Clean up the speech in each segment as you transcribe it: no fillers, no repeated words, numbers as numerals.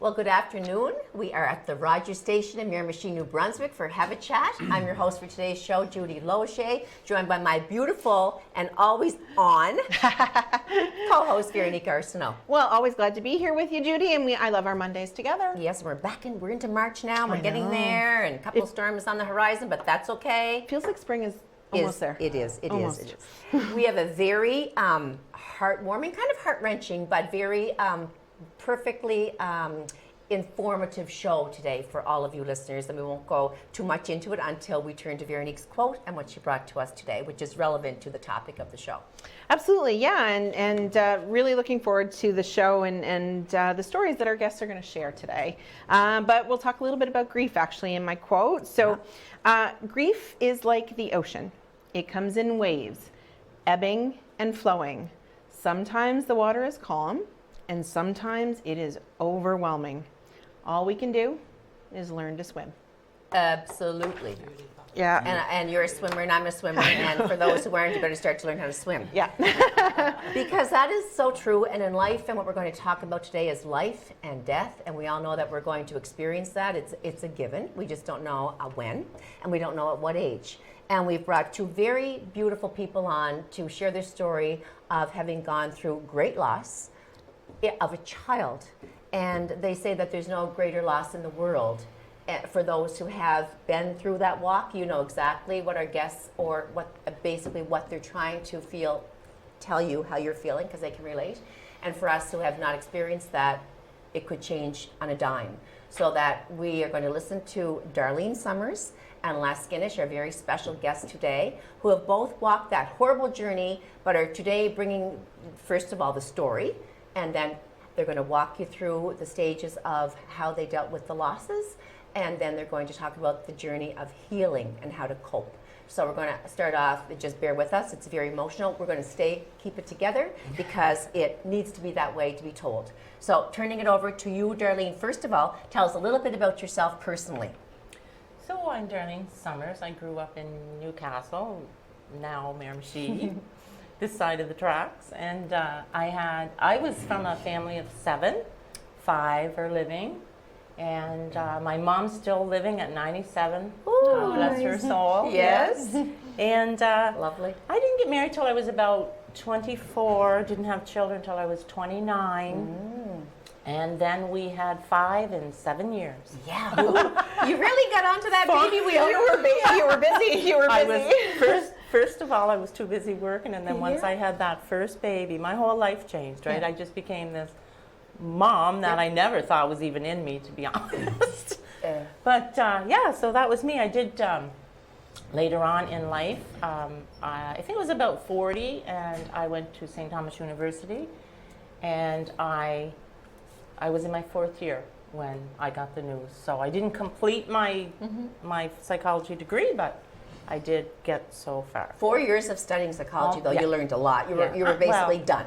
Well, good afternoon. We are at the Rogers Station in Miramichi, New Brunswick for Have a Chat. I'm your host for today's show, Judy Loche, joined by my beautiful and always on co-host, Veronique Arsenault. Well, always glad to be here with you, Judy, and I love our Mondays together. Yes, we're into March now. We're getting there, and a couple of storms on the horizon, but that's okay. Feels like spring is almost there. It is. Almost. We have a very heartwarming, kind of heart-wrenching, but very perfectly informative show today for all of you listeners, and we won't go too much into it until we turn to Veronique's quote and what she brought to us today, which is relevant to the topic of the show. Absolutely, yeah, and really looking forward to the show and the stories that our guests are going to share today. But we'll talk a little bit about grief, actually, in my quote. So, grief is like the ocean. It comes in waves, ebbing and flowing. Sometimes the water is calm, and sometimes it is overwhelming. All we can do is learn to swim. Absolutely. Yeah. And you're a swimmer and I'm a swimmer, and for those who aren't, you're going to start to learn how to swim. Yeah. Because that is so true, and in life, and what we're going to talk about today is life and death, and we all know that we're going to experience that. It's a given. We just don't know when, and we don't know at what age. And we've brought two very beautiful people on to share their story of having gone through great loss of a child. And they say that there's no greater loss in the world. For those who have been through that walk, you know exactly what our guests, or basically what they're trying to tell you how you're feeling, because they can relate. And for us who have not experienced that, it could change on a dime. So that we are going to listen to Darlene Summers and Les Skinnish, our very special guests today, who have both walked that horrible journey, but are today bringing, first of all, the story, and then they're going to walk you through the stages of how they dealt with the losses, and then they're going to talk about the journey of healing and how to cope. So we're going to start off, just bear with us, it's very emotional. We're going to keep it together, because it needs to be that way to be told. So turning it over to you, Darlene, first of all, tell us a little bit about yourself personally. So I'm Darlene Summers. I grew up in Newcastle, now Miramichi, this side of the tracks. And I was from a family of 7, 5 are living. And my mom's still living at 97. Ooh, God bless her soul. Yes. And Lovely. I didn't get married till I was about 24. Didn't have children till I was 29. And then we had 5 in 7 years. Yeah. You really got onto that baby wheel. You were busy. I was first of all, I was too busy working, and then once I had that first baby, my whole life changed. Right, I just became this mom that I never thought was even in me, to be honest. But so that was me. I did later on in life. I think it was about 40, and I went to St. Thomas University, and I was in my 4th year when I got the news. So I didn't complete my psychology degree, but I did get so far. 4 years of studying psychology, though, you learned a lot. You were basically done.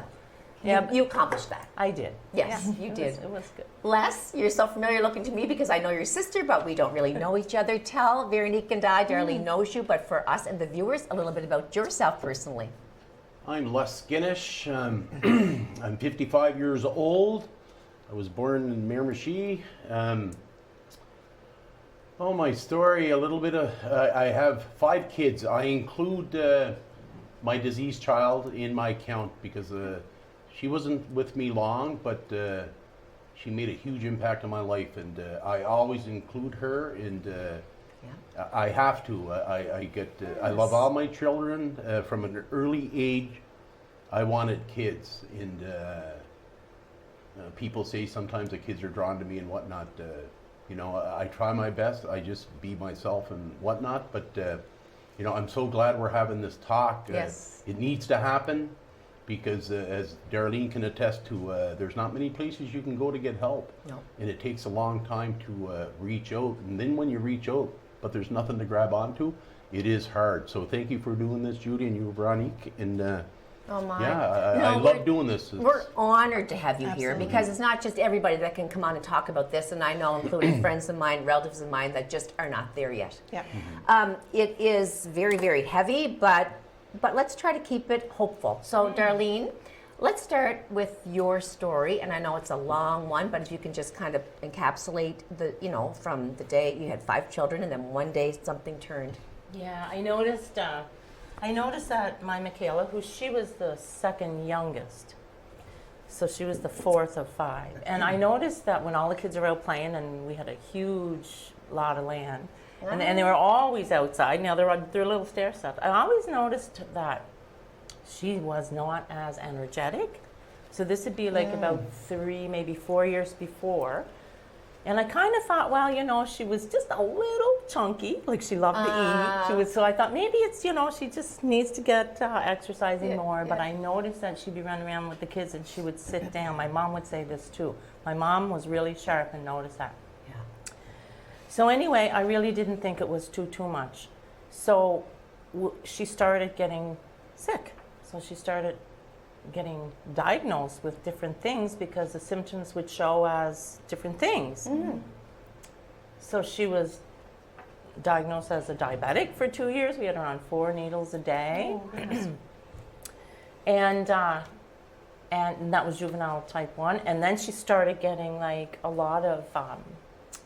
You accomplished that. I did. Yes, you did. It was good. Les, you're so familiar looking to me because I know your sister, but we don't really know each other. Tell Veronique and Darlene knows you, but for us and the viewers, a little bit about yourself personally. I'm Les Skinnish. I'm 55 years old. I was born in Miramichi. My story, a little bit of, I have 5 kids. I include my deceased child in my count because she wasn't with me long, but she made a huge impact on my life, and I always include her, and I have to. I love all my children. From an early age, I wanted kids, and people say sometimes the kids are drawn to me and whatnot. I try my best. I just be myself and whatnot, but I'm so glad we're having this talk. Yes. It needs to happen. Because as Darlene can attest to, there's not many places you can go to get help. No. And it takes a long time to reach out. And then when you reach out, but there's nothing to grab onto, it is hard. So thank you for doing this, Judy, and you, Veronique. And I love doing this. We're honored to have you here, because it's not just everybody that can come on and talk about this. And I know, including friends of mine, relatives of mine, that just are not there yet. Yeah. It is very, very heavy, but let's try to keep it hopeful. So, Darlene, Let's start with your story, and I know it's a long one, but if you can just kind of encapsulate from the day you had 5 children, and then one day something turned. Yeah, I noticed that my Michaela, she was the second youngest, so she was the 4th of 5. And I noticed that when all the kids were out playing, and we had a huge lot of land, and they were always outside. Now they're little stair steps. I always noticed that she was not as energetic. So this would be like about 3, maybe 4 years before. And I kind of thought, well, she was just a little chunky, like she loved to eat. So I thought maybe it's, she just needs to get exercising more. But I noticed that she'd be running around with the kids and she would sit down. My mom would say this too. My mom was really sharp and noticed that. Yeah. So anyway, I really didn't think it was too much. So she started getting sick. So she started getting diagnosed with different things because the symptoms would show as different things. So she was diagnosed as a diabetic for 2 years. We had her on 4 needles a day. And that was juvenile type 1. And then she started getting like a lot of,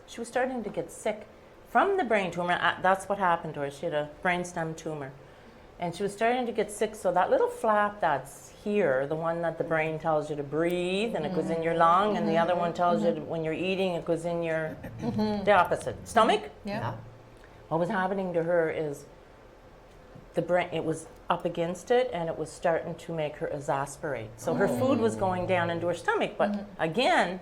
she was starting to get sick from the brain tumor. That's what happened to her. She had a brainstem tumor. And she was starting to get sick, so that little flap that's here, the one that the brain tells you to breathe, and it goes in your lung, and the other one tells you when you're eating, it goes in your, the opposite, stomach. Yeah. What was happening to her is the brain, it was up against it, and it was starting to make her exasperate. So her food was going down into her stomach, but again,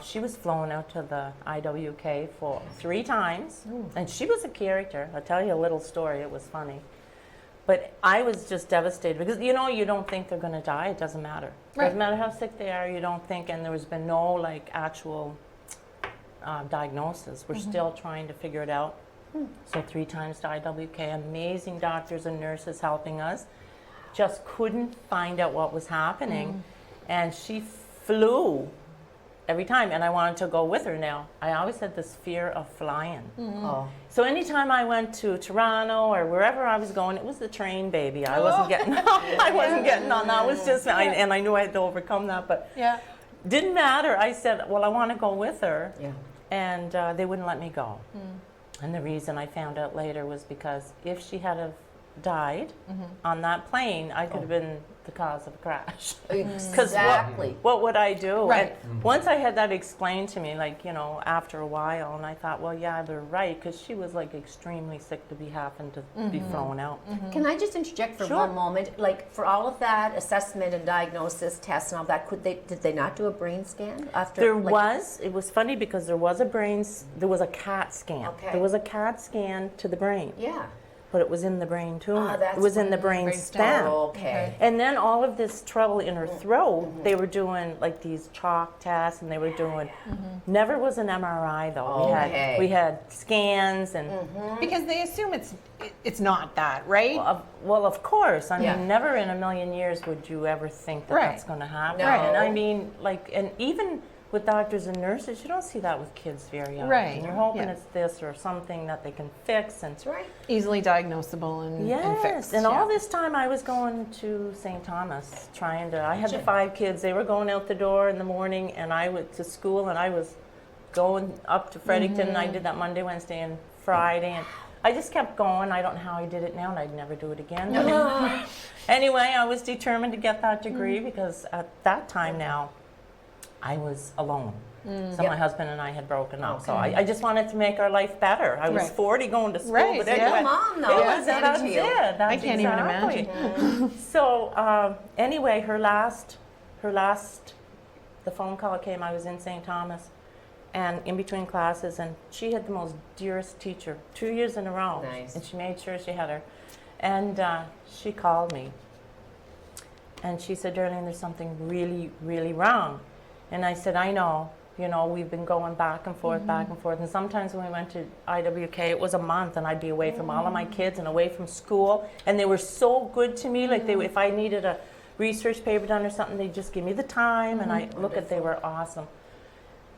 she was flown out to the IWK for 3 times, and she was a character. I'll tell you a little story, it was funny. But I was just devastated because, you don't think they're going to die. It doesn't matter. Right. Doesn't matter how sick they are, you don't think, and there has been no, like, actual diagnosis. We're still trying to figure it out. So 3 times to IWK, amazing doctors and nurses helping us. Just couldn't find out what was happening. And she flew every time, and I wanted to go with her now. I always had this fear of flying. Oh. So anytime I went to Toronto or wherever I was going, it was the train, baby. I wasn't getting I wasn't getting on that. It was just, and I knew I had to overcome that, but didn't matter. I said, well, I want to go with her, and they wouldn't let me go. And the reason I found out later was because if she had have died on that plane, I could have been the cause of a crash. Exactly. What would I do? Right. And once I had that explained to me, like, after a while, and I thought, well, yeah, they're right, because she was like extremely sick to be having to be flown out. Can I just interject for Sure. one moment? Like, for all of that assessment and diagnosis, tests and all that, did they not do a brain scan after? It was funny because there was a CAT scan. Okay. There was a CAT scan to the brain. Yeah. But it was in the brain tumor. that's It was in the brain brain stem. stem. Oh, okay. And then all of this trouble in her throat, they were doing like these chalk tests, and they were doing, never was an MRI though. Okay. We had scans and, Because they assume it's not that, right? well, of course. I Yeah. mean, never in a million years would you ever think that Right. that's going to happen. No. And I mean, like, and even with doctors and nurses, you don't see that with kids very often. Right. And you're hoping Yeah. it's this or something that they can fix. And That's right. Easily diagnosable and yes, fixed. and yeah. all this time I was going to St. Thomas, I had the 5 kids. They were going out the door in the morning, and I went to school, and I was going up to Fredericton, and I did that Monday, Wednesday, and Friday, and I just kept going. I don't know how I did it now, and I'd never do it again. Anyway, I was determined to get that degree because at that time now, I was alone. So my husband and I had broken up. So I just wanted to make our life better. I was Right. 40 going to school. Right, But yeah. anyway, Mom, though. it was, That's that's it. it. That's I can't even exactly. imagine. So anyway, her last, the phone call came. I was in St. Thomas, and in between classes, and she had the most dearest teacher, 2 years in a row. Nice. And she made sure she had her. And she called me, and she said, Darlene, there's something really, really wrong. And I said, I know. We've been going back and forth, And sometimes when we went to IWK, it was a month, and I'd be away from all of my kids and away from school. And they were so good to me. Like, if I needed a research paper done or something, they'd just give me the time. And they were awesome.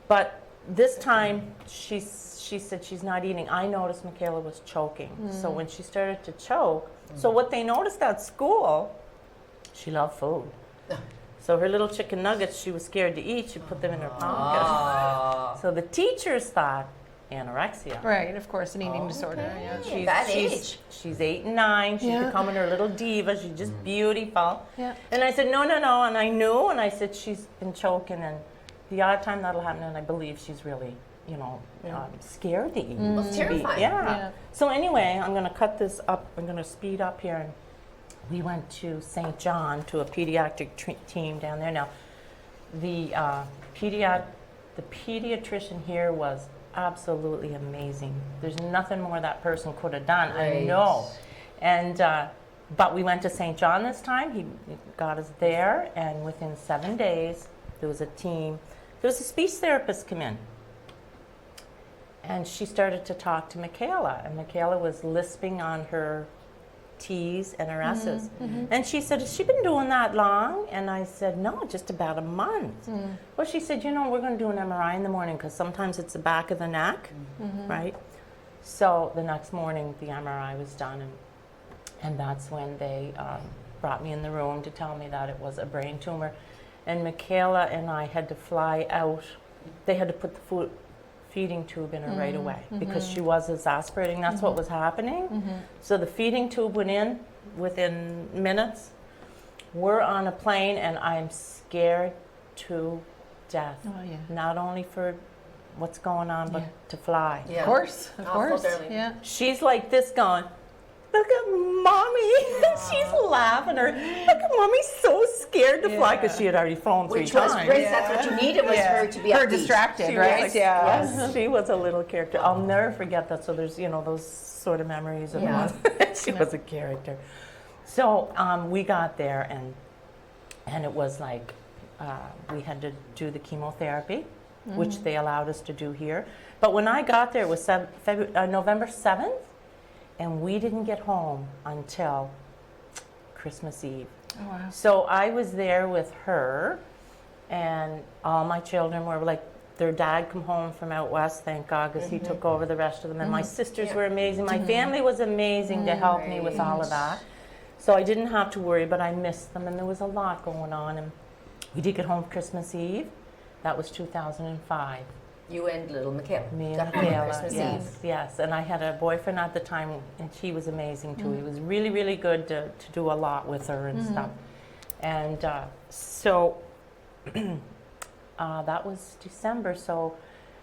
But this time, she said she's not eating. I noticed Michaela was choking. So when she started to choke, so what they noticed at school, she loved food. So her little chicken nuggets she was scared to eat, she put them in her pocket. So the teachers thought anorexia. Right, of course, an eating disorder. Yeah. That age. She's 8 and 9. She's Yeah. becoming her little diva. She's just beautiful. Yeah. And I said, no. And I knew, and I said, she's been choking. And the odd time that'll happen, and I believe she's really, scared to eat. Well, it's terrifying. Yeah. So anyway, I'm going to cut this up. I'm going to speed up here. And we went to St. John to a pediatric team down there. Now, the pediatrician here was absolutely amazing. There's nothing more that person could have done. I Right. know. And but we went to St. John this time. He got us there, and within 7 days, there was a team. There was a speech therapist come in, and she started to talk to Michaela, and Michaela was lisping on her T's and her S's. And she said, has she been doing that long? And I said, no, just about a month. Well, she said, we're going to do an MRI in the morning because sometimes it's the back of the neck, right? So the next morning, the MRI was done, and that's when they brought me in the room to tell me that it was a brain tumor. And Michaela and I had to fly out. They had to put the feeding tube in her right away because she was exasperating. That's what was happening. So the feeding tube went in within minutes. We're on a plane, and I'm scared to death. Oh, yeah. Not only for what's going on, but to fly. Yeah. Of course, of Oh, course. Darlene. Yeah. She's like this going, look at mommy. She's laughing. Look at mommy's so scared to fly because she had already flown 3 Which was times. great. That's what you needed was her to be Her upbeat. distracted, She right? was- Yeah. Yes, she was a little character. I'll never forget that. So there's, those sort of memories of Yeah. she was a character. So we got there, and it was like we had to do the chemotherapy, which they allowed us to do here. But when I got there, it was November 7th, and we didn't get home until Christmas Eve. Oh, wow. So I was there with her, and all my children were like, their dad come home from out west, thank God, because he took over the rest of them. And my sisters were amazing. My family was amazing to help me with all of that. So I didn't have to worry, but I missed them, and there was a lot going on. And we did get home Christmas Eve. That was 2005. You and little Michaela. Me and got home on Michaela, Christmas yes, Eve. yes. And I had a boyfriend at the time, and he was amazing too. He was really, really good to do a lot with her and stuff. And so that was December. So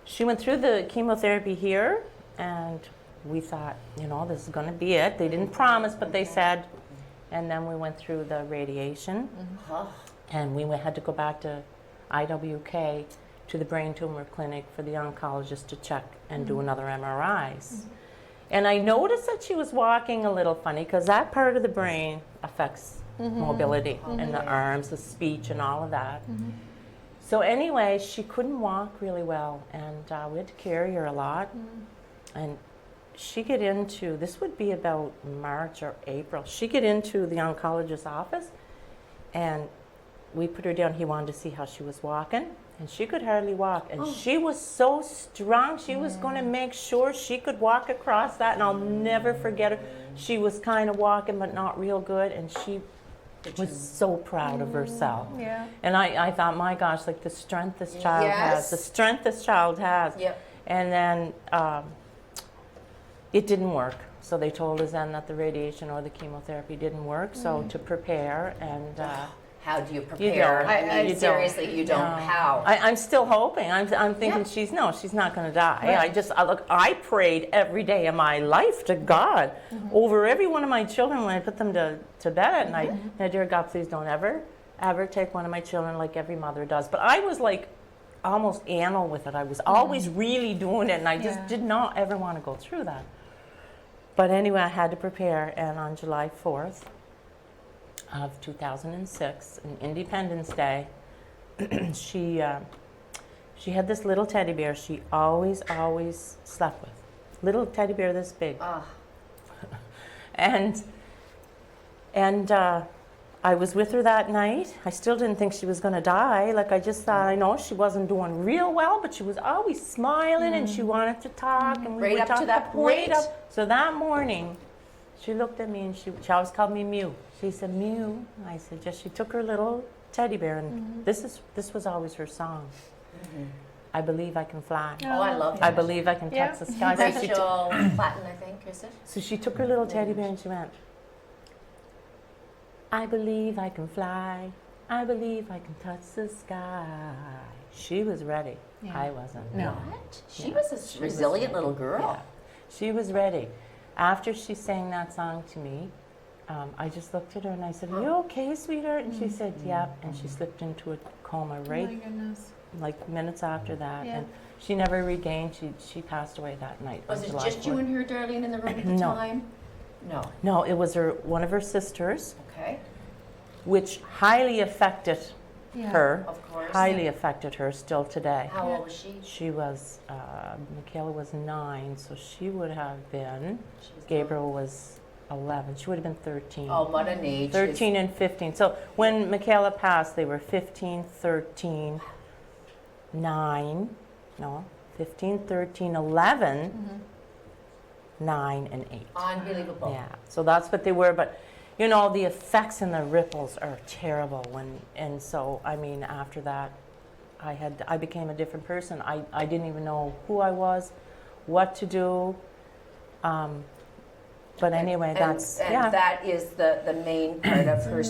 she went through the chemotherapy here, and we thought, this is going to be it. They didn't promise, but they said. And then we went through the radiation, and we had to go back to IWK to the brain tumor clinic for the oncologist to check and do another MRIs. And I noticed that she was walking a little funny because that part of the brain affects mobility and the arms, the speech, and all of that. So anyway, she couldn't walk really well, and we had to carry her a lot. And she get into, this would be about March or April, she get into the oncologist's office, and we put her down. He wanted to see how she was walking, and she could hardly walk. And she was so strong. She was going to make sure she could walk across that, and I'll never forget her. She was kind of walking, but not real good, and she was so proud of herself. Yeah. And I thought, my gosh, like the strength this child has, the strength this child has. Yep. And then it didn't work. So they told us then that the radiation or the chemotherapy didn't work. So to prepare, and How do you don't. prepare? I mean, You seriously, don't. you don't. No. How? I'm still hoping. I'm thinking Yeah. she's not going to die. I prayed every day of my life to God over every one of my children when I put them to bed at night. Now, dear God, please don't ever take one of my children like every mother does. But I was like almost anal with it. I was always really doing it, and I just did not ever want to go through that. But anyway, I had to prepare, and on July 4th of 2006, on Independence Day, she had this little teddy bear she always slept with. Little teddy bear this big. Ah. And I was with her that night. I still didn't think she was going to die. Like, I just thought, I know she wasn't doing real well, but she was always smiling, and she wanted to talk. And we Right would up to talk that point? Right up. So that morning, she looked at me, and she always called me Mew. She said, Mew. I said, yes. She took her little teddy bear, and this was always her song. I believe I can fly. Oh, I love I that. believe I can touch the sky. Rachel Platten, I think, is it? So she took her little teddy bear and she went, I believe I can fly. I believe I can touch the sky. She was ready. I wasn't. No. What? She was a resilient little girl. Yeah. She was ready. After she sang that song to me, I just looked at her and I said, are you okay, sweetheart? And she said, yeah. And she slipped into a coma right like minutes after that. Yeah. And she never regained. She passed away that night. Was on it July just you 4th. and her, Darlene, in the room at the No. time? No. No, it was one of her sisters, Okay. which highly affected her. Of course. Highly affected her still today. How old was she? She was, Michaela was 9, so she would have been, She was Gabriel was 11. She would have been 13. Oh, what an age. 13 and 15. So when Michaela passed, they were 15, 13, 9, no, 15, 13, 11, 9, and 8. Unbelievable. Yeah, so that's what they were. But, you know, the effects and the ripples are terrible. And so, I mean, after that, I became a different person. I didn't even know who I was, what to do. But anyway, that's, and that is the main part of her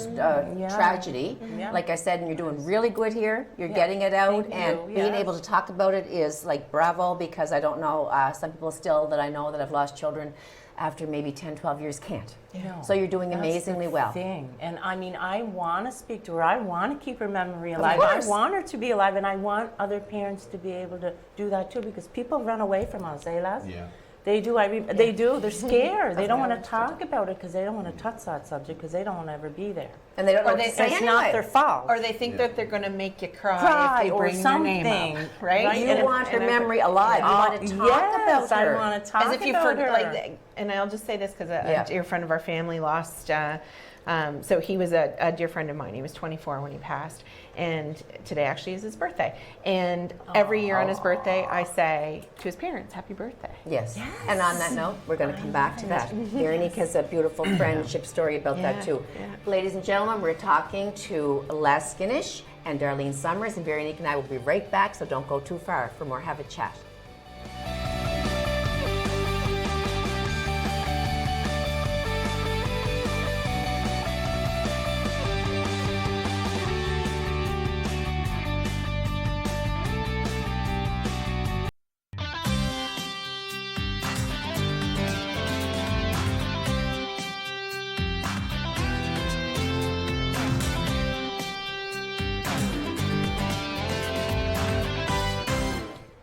tragedy. Yeah. Like I said, and you're doing really good here. You're Yeah. getting it out, Thank and you. being Yes. able to talk about it is like bravo, because I don't know, some people still that I know that have lost children after maybe 10, 12 years can't. No, So you're doing that's amazingly the well. thing. And I mean, I want to speak to her. I want to keep her memory alive. I course. want her to be alive, and I want other parents to be able to do that too, because people run away from us, eh, Les? Yeah. They do. They do. They're scared. They Of don't want course. to talk about it because they don't want to touch that subject because they don't want to ever be there. And they don't know Or what they to say It's anyway. not their fault. Or they think that they're going to make you cry, Cry if they or bring something, your name up, right? right? You And- want her and if- memory alive. You want to talk yes, about her. I want to talk As if you about her. like, and I'll just say this because Yeah. a dear friend of our family lost. So he was a dear friend of mine. He was 24 when he passed, and today actually is his birthday. And every year on his birthday, I say to his parents, "Happy birthday." Yes. And on that note, we're going to come back to that. Veronique has a beautiful friendship story about that Yeah, too. yeah. Ladies and gentlemen, we're talking to Les Skinnish and Darlene Summers, and Veronique and I will be right back, so don't go too far for more Have a Chat.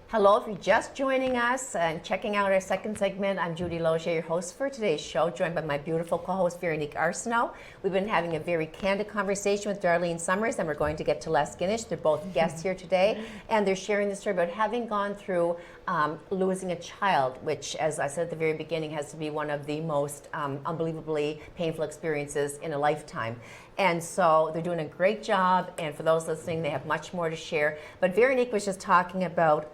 Hello, if you're just joining us and checking out our second segment, I'm Judy Logier, your host for today's show, joined by my beautiful co-host Veronique Arsenault. We've been having a very candid conversation with Darlene Summers, and we're going to get to Les Skinnish. They're both guests here today, and they're sharing the story about having gone through losing a child, which, as I said at the very beginning, has to be one of the most unbelievably painful experiences in a lifetime. And so they're doing a great job, and for those listening, they have much more to share. But Veronique was just talking about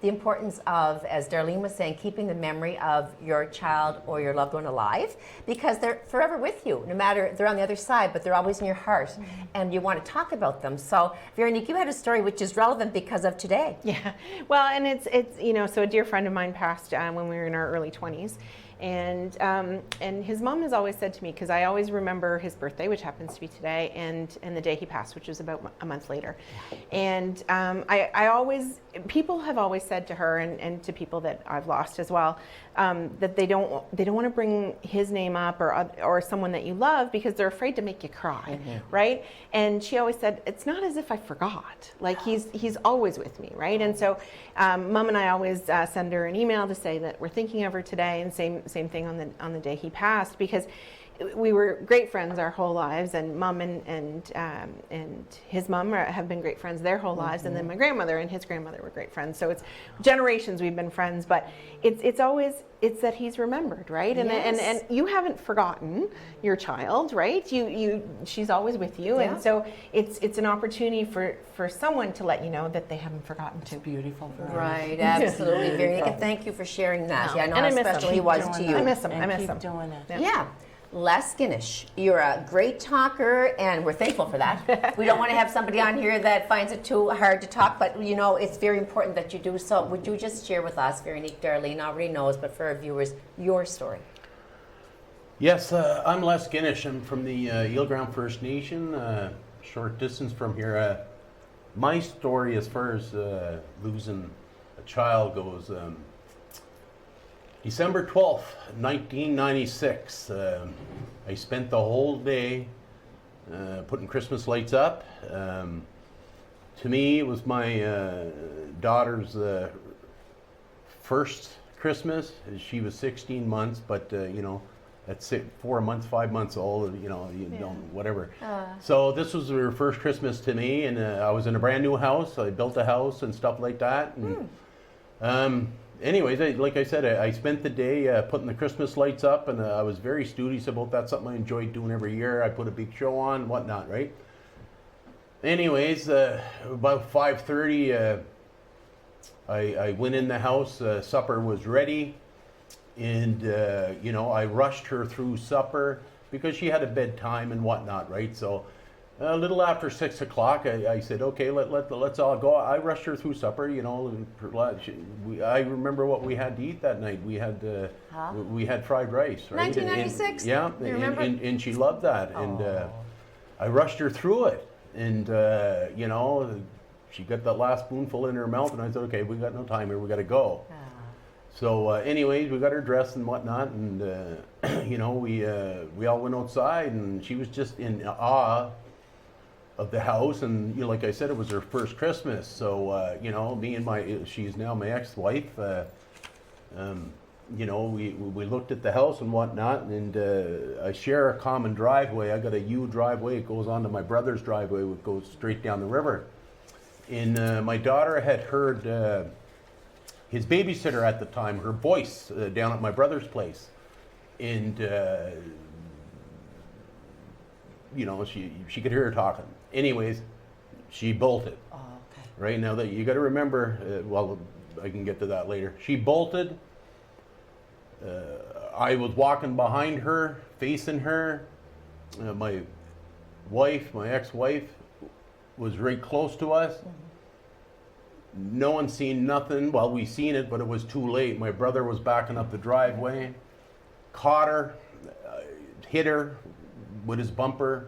the importance of, as Darlene was saying, keeping the memory of your child or your loved one alive, because they're forever with you, no matter, they're on the other side, but they're always in your heart, and you want to talk about them. So Veronique, you had a story which is relevant because of today. Yeah, well, and it's you know, so a dear friend of mine passed when we were in our early 20s, and his mom has always said to me, because I always remember his birthday, which happens to be today, and the day he passed, which was about a month later, and I always, people have always said to her and to people that I've lost as well, that they don't want to bring his name up or someone that you love because they're afraid to make you cry, right? And she always said, it's not as if I forgot. Like he's always with me, right? And so Mom and I always send her an email to say that we're thinking of her today, and same thing on the day he passed, because we were great friends our whole lives, and Mom and his mom have been great friends their whole lives, and then my grandmother and his grandmother were great friends. So it's generations we've been friends, but it's always that he's remembered, right? And Yes. and you haven't forgotten your child, right? She's always with you, Yeah. and so it's an opportunity for someone to let you know that they haven't forgotten to. Beautiful. Right, absolutely. Veronique, and thank you for sharing that. Yeah, I know And how I miss special him. he was Keep to doing you. I miss him. And I miss keep him. doing it. Yeah. Yeah. Les Guinness. You're a great talker, and we're thankful for that. We don't want to have somebody on here that finds it too hard to talk, but you know, it's very important that you do so. Would you just share with us, very neat, Darlene already knows, but for our viewers, your story? Yes, I'm Les Guinness. I'm from the Eel Ground First Nation, short distance from here. My story as far as losing a child goes, December 12th, 1996, I spent the whole day putting Christmas lights up. To me, it was my daughter's first Christmas. She was 16 months, but you know, at 4 months, 5 months old, you know, you don't, whatever. So this was her first Christmas to me, and I was in a brand new house. I built a house and stuff like that. And, anyways, like I said, I spent the day putting the Christmas lights up, and I was very studious about that. Something I enjoyed doing every year. I put a big show on, and whatnot, right? Anyways, about 5:30, I went in the house. Supper was ready. And, you know, I rushed her through supper because she had a bedtime and whatnot, right? So a little after 6 o'clock, I said, okay, let's all go. I rushed her through supper, you know. I remember what we had to eat that night. We had fried rice, right? 1996? Yeah, You remember? and she loved that. And I rushed her through it. And, you know, she got that last spoonful in her mouth, and I said, okay, we got no time here. We got to go. So anyways, we got her dressed and whatnot, and you know, we all went outside, and she was just in awe of the house, and you know, like I said, it was her first Christmas. So you know, she's now my ex-wife. You know, we looked at the house and whatnot, and I share a common driveway. I got a U driveway. It goes onto my brother's driveway, which goes straight down the river. And my daughter had heard his babysitter at the time, her voice down at my brother's place. And, you know, she could hear her talking. Anyways, she bolted. Oh, okay. Right now, that you got to remember, well, I can get to that later. She bolted. I was walking behind her, facing her. My ex-wife, was right close to us. No one seen nothing. Well, we seen it, but it was too late. My brother was backing up the driveway, caught her, hit her with his bumper.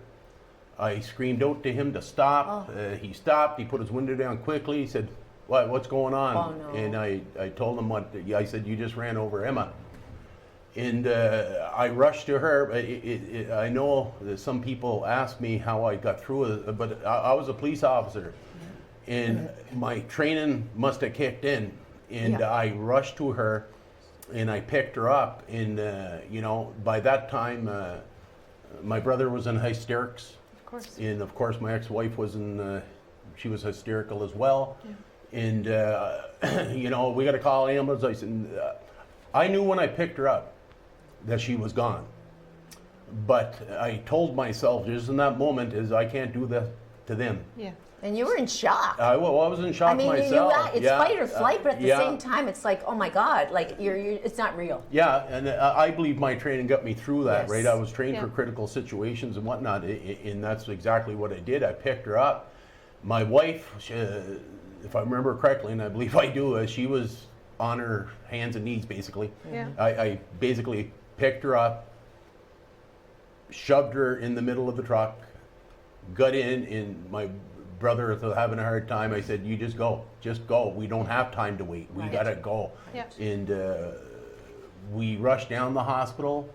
I screamed out to him to stop. He stopped. He put his window down quickly. He said, what's going on? Oh, no. And I told him I said, you just ran over Emma. And I rushed to her. I know that some people ask me how I got through it, but I was a police officer. And my training must have kicked in, and I rushed to her, and I picked her up. And you know, by that time, my brother was in hysterics, Of course. and of course, my ex-wife was she was hysterical as well. Yeah. And you know, we got to call an ambulance. I said, I knew when I picked her up that she was gone, but I told myself just in that moment is I can't do that to them. Yeah. And you were in shock. I was in shock I mean, myself. it's fight or flight, but at the yeah. same time, it's like, oh my God, like it's not real. Yeah, and I believe my training got me through that, Yes. right? I was trained for critical situations and whatnot, and that's exactly what I did. I picked her up. My wife, if I remember correctly, and I believe I do, she was on her hands and knees, basically. Yeah. I basically picked her up, shoved her in the middle of the truck, got in, and my brother was having a hard time. I said, you just go. We don't have time to wait. We gotta go. Yeah. And we rushed down the hospital.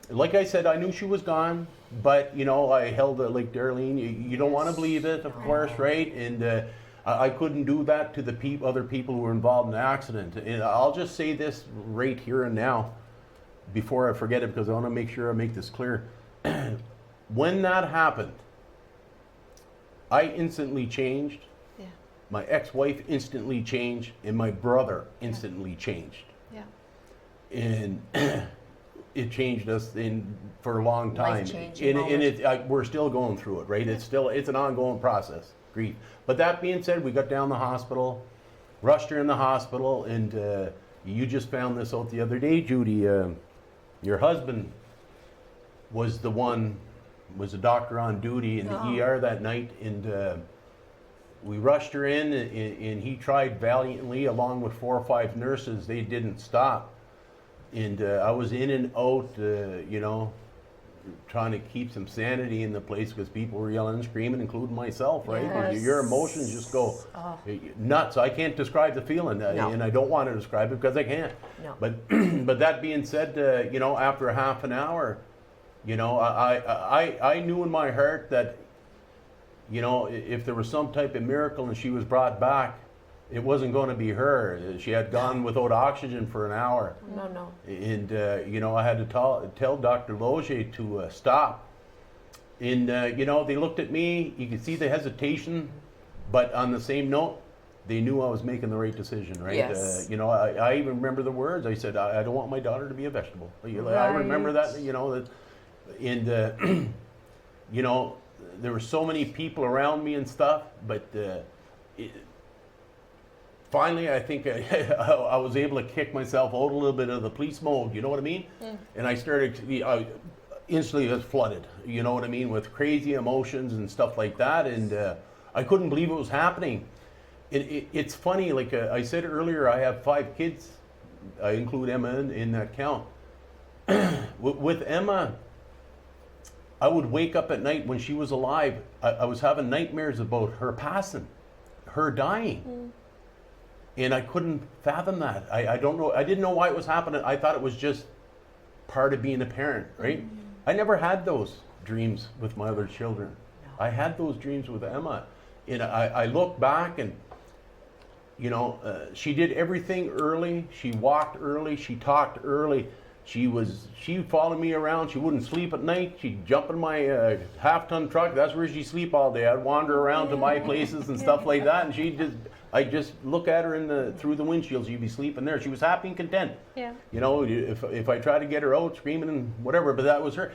Like I said, I knew she was gone, but you know, I held it like Darlene. You don't want to believe it, of course, right? And I couldn't do that to the other people who were involved in the accident. And I'll just say this right here and now, before I forget it, because I want to make sure I make this clear. When that happened, I instantly changed. Yeah. My ex-wife instantly changed, and my brother instantly changed. Yeah. And it changed us for a long time. Life-changing And we're still going through it, right? It's an ongoing process, grief. But that being said, we got down the hospital, rushed her in the hospital, and you just found this out the other day, Judy. Your husband was a doctor on duty in the ER that night, and we rushed her in, and he tried valiantly along with 4 or 5 nurses. They didn't stop, and I was in and out, trying to keep some sanity in the place because people were yelling and screaming, including myself, right? Yes. Your emotions just go nuts. I can't describe the feeling, and I don't want to describe it because I can't. No. But that being said, after a half an hour, I knew in my heart that, if there was some type of miracle and she was brought back, it wasn't going to be her. She had gone without oxygen for an hour. No. And, I had to tell Dr. Loge to stop. And, they looked at me. You could see the hesitation. But on the same note, they knew I was making the right decision, right? Yes. I even remember the words. I said, I don't want my daughter to be a vegetable. I remember that, and, there were so many people around me and stuff, but finally, I think I was able to kick myself out a little bit of the police mode, you know what I mean? And I started, instantly was flooded, you know what I mean, with crazy emotions and stuff like that, and I couldn't believe it was happening. It's funny, like I said earlier, I have 5 kids. I include Emma in that count. With Emma, I would wake up at night when she was alive. I was having nightmares about her passing, her dying. And I couldn't fathom that. I don't know. I didn't know why it was happening. I thought it was just part of being a parent, right? I never had those dreams with my other children. No. I had those dreams with Emma. And I look back and, she did everything early. She walked early. She talked early. She followed me around. She wouldn't sleep at night. She'd jump in my half-ton truck. That's where she'd sleep all day. I'd wander around to my places and stuff like that. And I'd just look at her through the windshield. She'd be sleeping there. She was happy and content. Yeah. If I tried to get her out screaming and whatever, but that was her.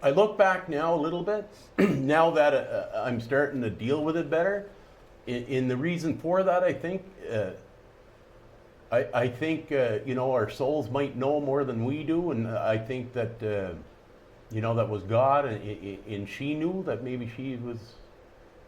I look back now a little bit, now that I'm starting to deal with it better. In the reason for that, I think, our souls might know more than we do, and I think that, that was God, and she knew that maybe she was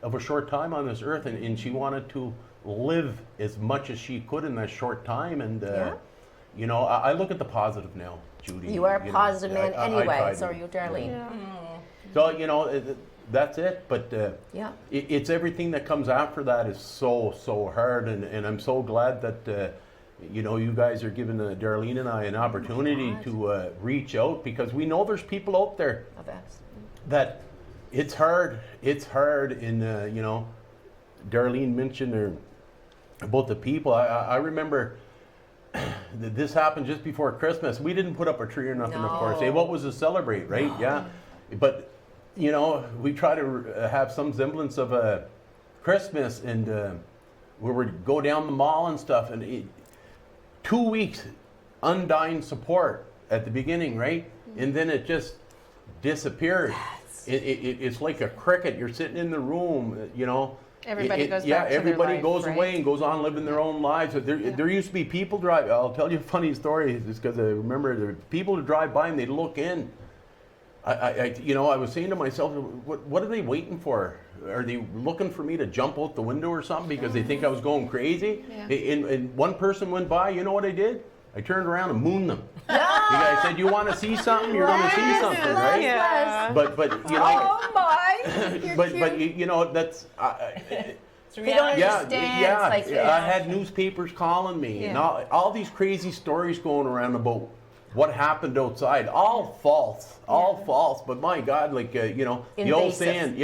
of a short time on this earth, and she wanted to live as much as she could in that short time, and, I look at the positive now, Judy. You are a positive man anyway, so are you, Darlene. Yeah. So, that's it, but it's everything that comes after that is so hard, and I'm so glad that you guys are giving Darlene and I an opportunity to reach out, because we know there's people out there that it's hard, and Darlene mentioned about the people. I remember this happened just before Christmas. We didn't put up a tree or nothing, of course. Hey, what was to celebrate, right? No. Yeah, but we try to have some semblance of a Christmas, and we would go down the mall and stuff, and 2 weeks undying support at the beginning, right? And then it just disappeared. It's like a cricket. You're sitting in the room, Everybody goes back to everybody their life, goes right? away and goes on living their own lives. There used to be people drive. I'll tell you a funny story, just because I remember there were people who drive by and they'd look in. I was saying to myself, what are they waiting for? Are they looking for me to jump out the window or something because they think I was going crazy? Yeah. And one person went by. You know what I did? I turned around and mooned them. Yeah. I said, "You want to see something? You're going to see something, right?" Yeah. But oh my! But that's. They don't understand. I had newspapers calling me, and all these crazy stories going around about what happened outside. All false. But my God, the old saying,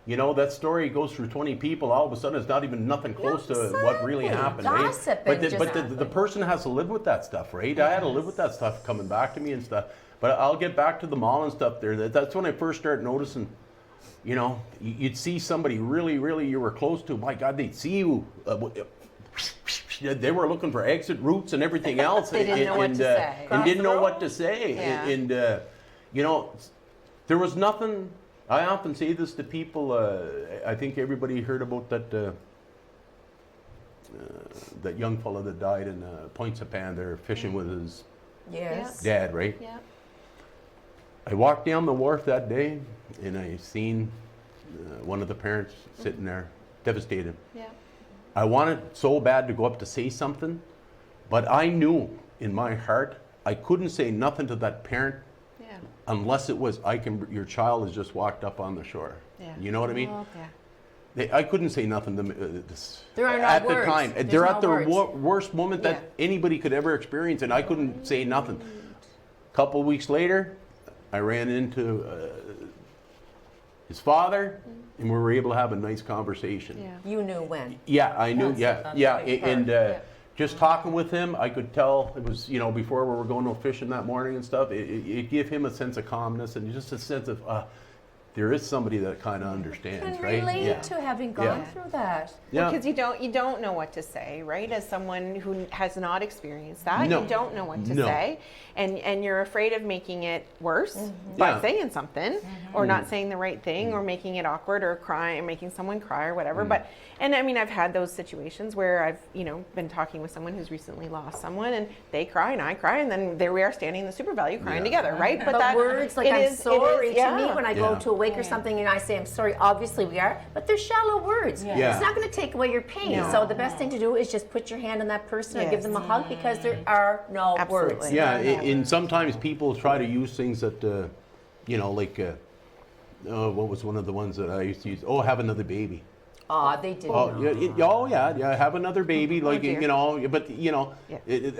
that story goes through 20 people. All of a sudden, it's not even nothing close to what really happened. Gossip, right? But the person has to live with that stuff, right? Yes. I had to live with that stuff coming back to me and stuff. But I'll get back to the mall and stuff there. That's when I first started noticing. You'd see somebody really, really you were close to. My God, they'd see you. They were looking for exit routes and everything else. They didn't know what to say. And didn't know what to say. Yeah. And there was nothing. I often say this to people. I think everybody heard about that young fella that died in Point Sapan. They're fishing with his dad, right? Yeah. I walked down the wharf that day, and I seen one of the parents sitting there, devastated. Yeah. I wanted so bad to go up to say something, but I knew in my heart I couldn't say nothing to that parent Yeah. unless it was, your child has just walked up on the shore. Yeah. You know what I mean? Yeah. I couldn't say nothing to them There are no at words. the time. There's They're no at their words. worst moment that Yeah. anybody could ever experience, and I couldn't say nothing. A couple of weeks later, I ran into his father, and we were able to have a nice conversation. Yeah. You knew when. Yeah, I knew. That's Yeah, a big part. and just talking with him, I could tell it was, before we were going to fishing that morning and stuff. It gave him a sense of calmness and just a sense of there is somebody that kind of understands, Can right? relate Yeah. to having gone Yeah. through that. Yeah. Because you don't know what to say, right? As someone who has not experienced that, No. you don't know what to No. say, and you're afraid of making it worse by Yeah. saying something, or not saying the right thing, or making it awkward, or crying, making someone cry, or whatever. But I mean, I've had those situations where I've been talking with someone who's recently lost someone, and they cry and I cry, and then there we are standing in the Super Value crying Yeah. together, right? But that words like it I'm is- it sorry is- to me yeah. when I go Yeah. to a wake or something and I say I'm sorry, obviously we are, but they're shallow words. Yeah. It's not going to take away your pain. No. So the best thing to do is just put your hand on that person and give Yes. them a hug because there are no Absolutely. words. Yeah, and sometimes people try to use things that, what was one of the ones that I used to use? Oh, have another baby. Aw, they didn't Oh, know. yeah, have another baby, like, dear. but, Yeah.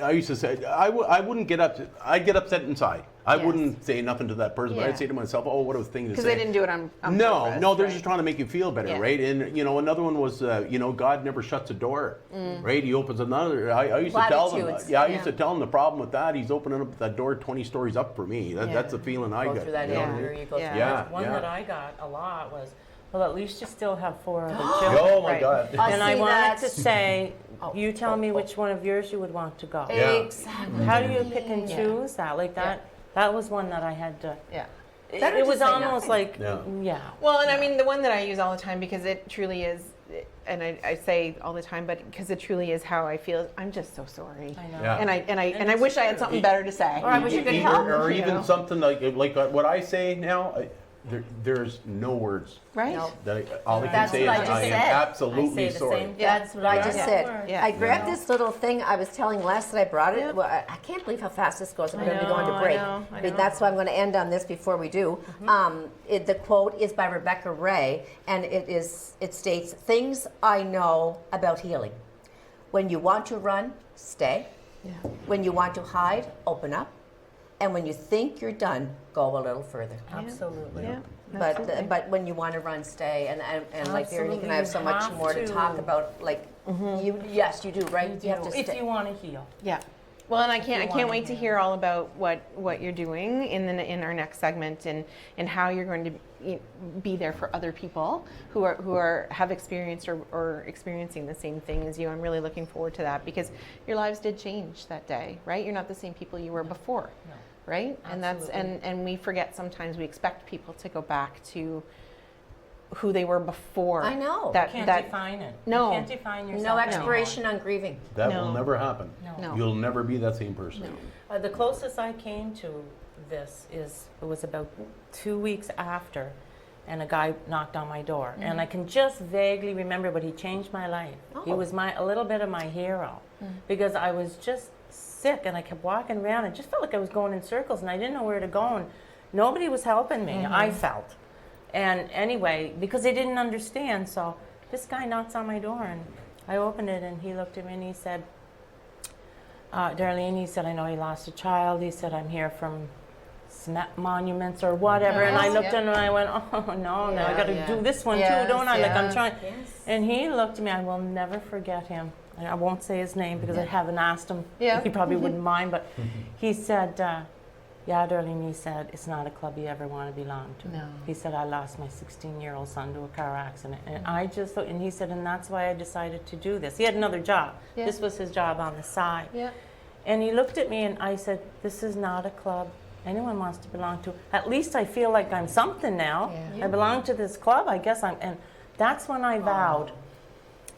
I used to say, I wouldn't get upset, I'd get upset inside. I Yes. wouldn't say nothing to that person, but Yeah. I'd say to myself, oh, what a thing to say. Because they didn't do it on No, purpose, no, they're right? just trying to make you feel better, Yeah. right? And, another one was, God never shuts a door, right? He opens another. I used to tell them, Platitudes. I used to tell them the problem with that, he's opening up that door 20 stories up for me. That's the feeling I Go got. through that you know? anger, you go Yeah. through Yeah. that. One yeah. that I got a lot was, well, at least you still have 4 other Oh children. my Right. God. And I see wanted that. to say, Oh, you tell me which one of yours you would want to go. Yeah. Exactly. How do you pick and choose that? Like that, that was one that I had to. Yeah. Better It to was say almost nothing. like, Yeah. yeah. Well, and I mean, the one that I use all the time because it truly is, and I say all the time, but because it truly is how I feel. I'm just so sorry. I know. Yeah. And I it's wish I had true. something better to say. Or I wish you could Either- help. or you even know? something like what I say now. There's no words. Right? No. All I can That's say what is I just I am said. absolutely I say the sorry. same. That's what I just Yeah. said. Yeah. I grabbed this little thing. I was telling Les that I brought it. Yep. Well, I can't believe how fast this goes. We're I going to be going know, to I break. know, I mean, know. that's why I'm going to end on this before we do. The quote is by Rebecca Ray, and it states, "Things I know about healing. When you want to run, stay. Yeah. When you want to hide, open up. And when you think you're done, go a little further." Absolutely. Yeah. Absolutely. But when you want to run, stay, and like Darlene and I have so Absolutely, much you more to have talk to. about. Like yes, you do, right? You have to If stay. you want to heal. Yeah. Well, and I can't wanna wait to hear. hear all about what you're doing in our next segment and how you're going to be there for other people who have experienced or experiencing the same thing as you. I'm really looking forward to that because your lives did change that day, right? You're not the same people you were before. No. Right? And that's Absolutely. and we forget sometimes we expect people to go back to who they were before. I know. You That can't that define it. No. You can't define yourself. No anymore. expiration on grieving. That No. will never happen. No. You'll never be that same person. The closest I came to this it was about 2 weeks after, and a guy knocked on my door, and I can just vaguely remember, but he changed my life. He Oh. was a little bit of my hero, because I was just sick, and I kept walking around, and just felt like I was going in circles, and I didn't know where to go, and nobody was helping me. I felt, and anyway, because they didn't understand, so this guy knocks on my door, and I opened it, and he looked at me, and he said, Darlene, he said, I know you lost a child. He said, I'm here from monuments or whatever. And I looked at him and I went, oh, no, now I got to do this one too, don't I? Like I'm trying. Yes. And he looked at me. I will never forget him. I won't say his name because I haven't asked him. Yeah. He probably wouldn't mind. But he said, yeah, Darlene, he said, it's not a club you ever want to belong to. No. He said, I lost my 16-year-old son to a car accident. And I just thought, and he said, and that's why I decided to do this. He had another job. Yeah. This was his job on the side. Yeah. And he looked at me and I said, this is not a club anyone wants to belong to. At least I feel like I'm something now. Yeah. I belong to this club, I guess and that's when I vowed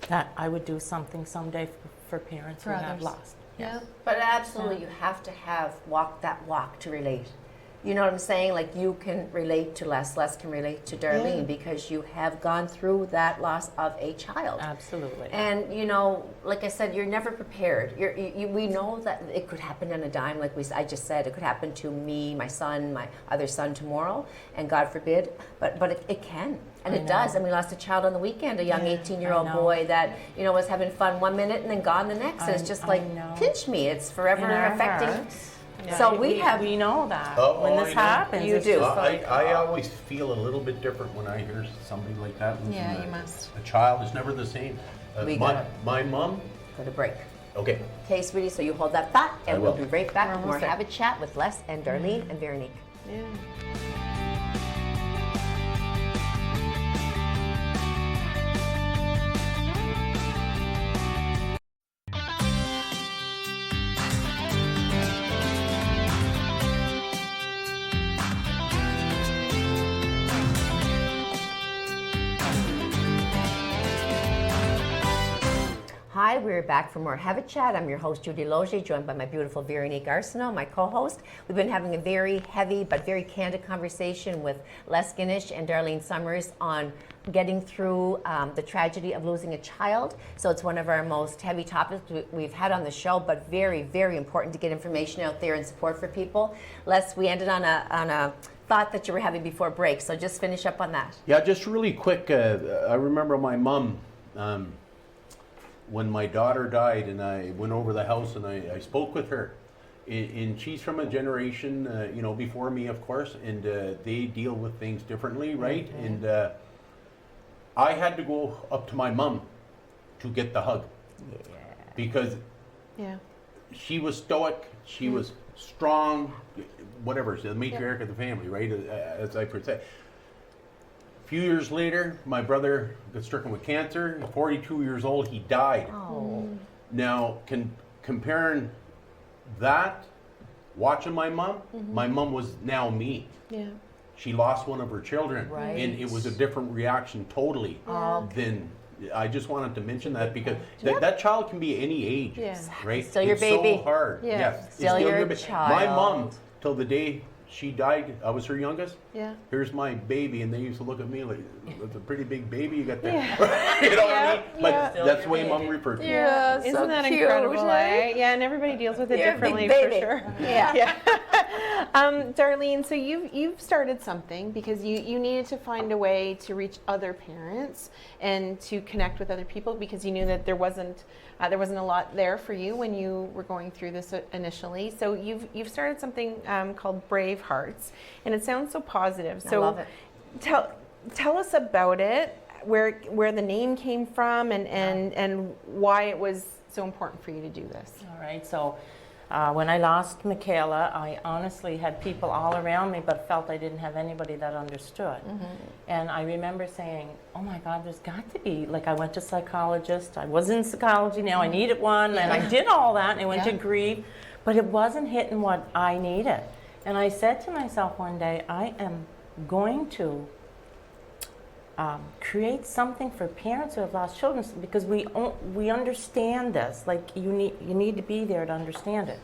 that I would do something someday for parents For who have others. lost. Yeah. But absolutely, you have to walk that walk to relate. You know what I'm saying? Like you can relate to Les can relate to Darlene because you have gone through that loss of a child. Absolutely. And you know, like I said, you're never prepared. We know that it could happen on a dime, like I just said. It could happen to me, my son, my other son tomorrow, and God forbid. But it can, and it does. And we lost a child on the weekend, a young 18-year-old boy that was having fun one minute and then gone the next. And it's just like pinch me. It's forever affecting. Hearts. Yeah, So we know that Oh, when I this know. happens. You it's do. just like, I always feel a little bit different when I hear somebody like that losing Yeah, you must. a child. It's never the same. We got it. My mom. go to break. Okay. Okay, sweetie, so you hold that thought, and I we'll will. be right back. almost More there. Have a Chat with Les and Darlene and Veronique. Yeah. Hi, we're back for more Have a Chat. I'm your host, Judy Loge, joined by my beautiful Veronique Arsenault, my co-host. We've been having a very heavy but very candid conversation with Les Guinness and Darlene Summers on getting through the tragedy of losing a child. So it's one of our most heavy topics we've had on the show, but very, very important to get information out there and support for people. Les, we ended on a thought that you were having before break, so just finish up on that. Yeah, just really quick. I remember my mom. When my daughter died, and I went over the house and I spoke with her, and she's from a generation, before me, of course, and they deal with things differently, right? Mm-hmm. And I had to go up to my mom to get the hug, because she was stoic, she was strong, whatever, the matriarch of the family, right? As I per se. A few years later, my brother got stricken with cancer. 42 years old, he died. Oh. Now, comparing that, watching my mom was now me. Yeah. She lost one of her children, Right. and it was a different reaction totally than. I just wanted to mention that because that child can be any age, Yeah. right? Still your It's baby. so hard. Yeah. Yes, it's Still your My child. mom, till the day she died, I was her youngest. Yeah. Here's my baby, and they used to look at me like, "That's a pretty big baby you got there." Yeah. You know what I mean? But Yeah. that's the way mom referred to me. Yeah, Isn't so that cute, incredible? right? Yeah, and everybody deals with it You're a big differently for baby. sure. Yeah. Darlene, so you've started something because you needed to find a way to reach other parents and to connect with other people because you knew that there wasn't a lot there for you when you were going through this initially. So you've started something called Bravehearts, and it sounds so positive. So I love it. Tell us about it, where the name came from, and why it was so important for you to do this. all right, so when I lost Michaela, I honestly had people all around me, but felt I didn't have anybody that understood. And I remember saying, oh my God, there's got to be, like I went to psychologist, I was in psychology now, I needed one, and I did all that, and I went to grief, but it wasn't hitting what I needed. And I said to myself one day, I am going to create something for parents who have lost children because we understand this. Like you need to be there to understand it.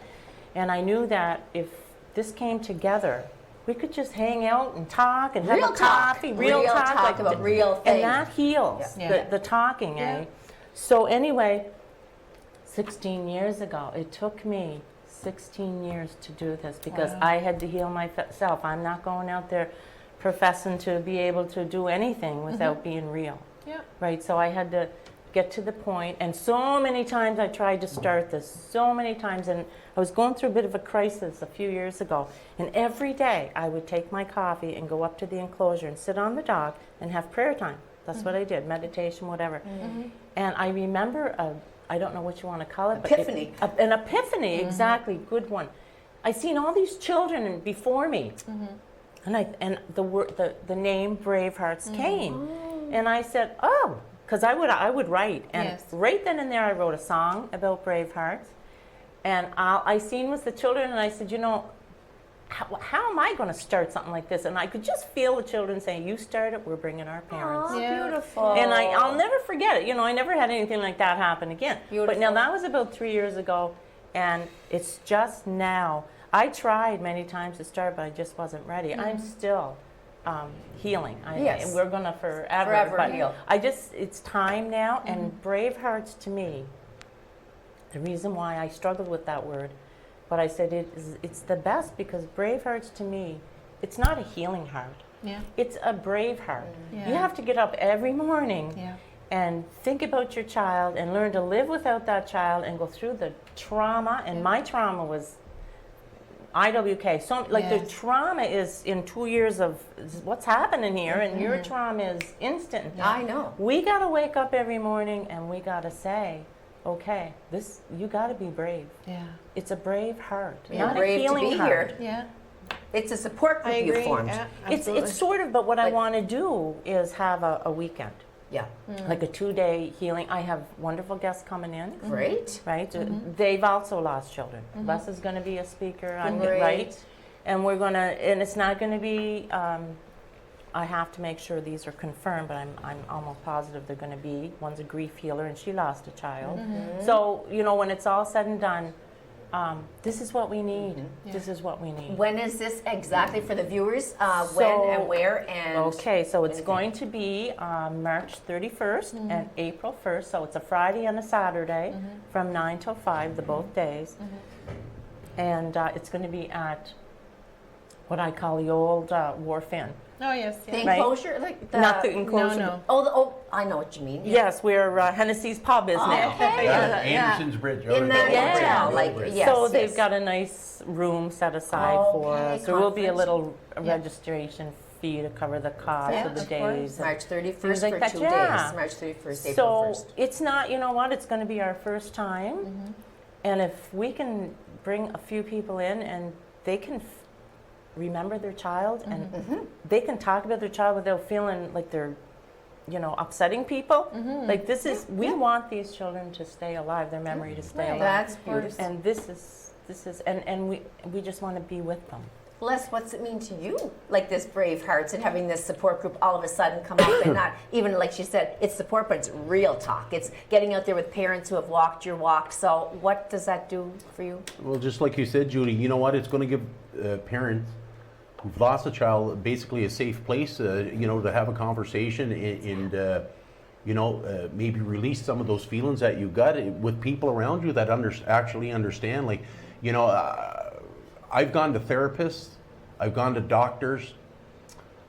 And I knew that if this came together, we could just hang out and talk and Real have a talk. coffee, Real talk like about real things. and that heals Yeah. the talking. Yeah. So anyway, 16 years ago, it took me 16 years to do this because I had to heal myself. I'm not going out there professing to be able to do anything without being real. Yeah. Right? So I had to get to the point, and so many times I tried to start this, so many times, and I was going through a bit of a crisis a few years ago, and every day I would take my coffee and go up to the enclosure and sit on the dock and have prayer time. That's what I did, meditation, whatever. And I remember I don't know what you want to call it, Epiphany. but an epiphany, exactly, good one. I seen all these children before me. And the name Bravehearts came, and I said, oh, because I would write, and Yes. right then and there I wrote a song about Bravehearts, and I seen was the children, and I said, how am I going to start something like this? And I could just feel the children saying, you start it, we're bringing our parents. Oh, Yeah. beautiful. And I'll never forget it. I never had anything like that happen again. But now Beautiful. that was about 3 years ago, And it's just now. I tried many times to start, but I just wasn't ready. I'm still healing. Yes. And we're going to forever. Forever but heal. it's time now. And Bravehearts to me, the reason why I struggled with that word, but I said it's the best because Bravehearts to me, it's not a healing heart. Yeah. It's a brave heart. Yeah. You have to get up every morning Yeah. and think about your child and learn to live without that child and go through the trauma. And my trauma was IWK. So like the Yes. trauma is in 2 years of what's happening here, and your trauma is instant. I know. We got to wake up every morning and we got to say, okay, this you got to be brave. Yeah. It's a brave heart, You're not brave a to healing be heart. here. Yeah. It's a support group I you agree. formed. Yeah, It's absolutely. sort of, but what I Like- want to do is have a weekend, Yeah. like a 2-day healing. I have wonderful guests coming in, Great. right? They've also lost children. Les is going to be a speaker, Great. right? And we're going to, and it's not going to be, I have to make sure these are confirmed, but I'm almost positive they're going to be. One's a grief healer, and she lost a child. So, you know, when it's all said and done, this is what we need. This is what we need. When is this exactly for the viewers? When So- and where and Okay, so it's anything. going to be March 31st and April 1st. So it's a Friday and a Saturday from 9 till 5, both days. And it's going to be at what I call the old Wharf Inn. Oh, yes. the Yeah. Right. enclosure, like the Not the enclosure. No. Oh, I know what you mean. Yes, where Hennessy's Pub is now. Okay. Yeah, Anderson's Bridge. In that Yeah. hotel, like Right. yes. So they've yes. got a nice room set aside for Okay, us. There will be a conference. little registration fee to cover the cost Yeah, of the of course. days. March 31st like for that, 2 yeah. days. March 31st, April So 1st. it's not, you know what, it's going to be our first time. And if we can bring a few people in and they can remember their child and they can talk about their child without feeling like they're, you know, upsetting people. Like this is, we want these children to stay alive, their memory to stay alive. That's beautiful. And this is, and we just want to be with them. Les, what's it mean to you? Like this Bravehearts and having this support group all of a sudden come up and not even like she said, it's support, but it's real talk. It's getting out there with parents who have walked your walk. So what does that do for you? Well, just like you said, Judy, you know what? It's going to give parents who've lost a child basically a safe place, you know, to have a conversation and you know, maybe release some of those feelings that you got with people around you that actually understand. Like, you know, I've gone to therapists, I've gone to doctors.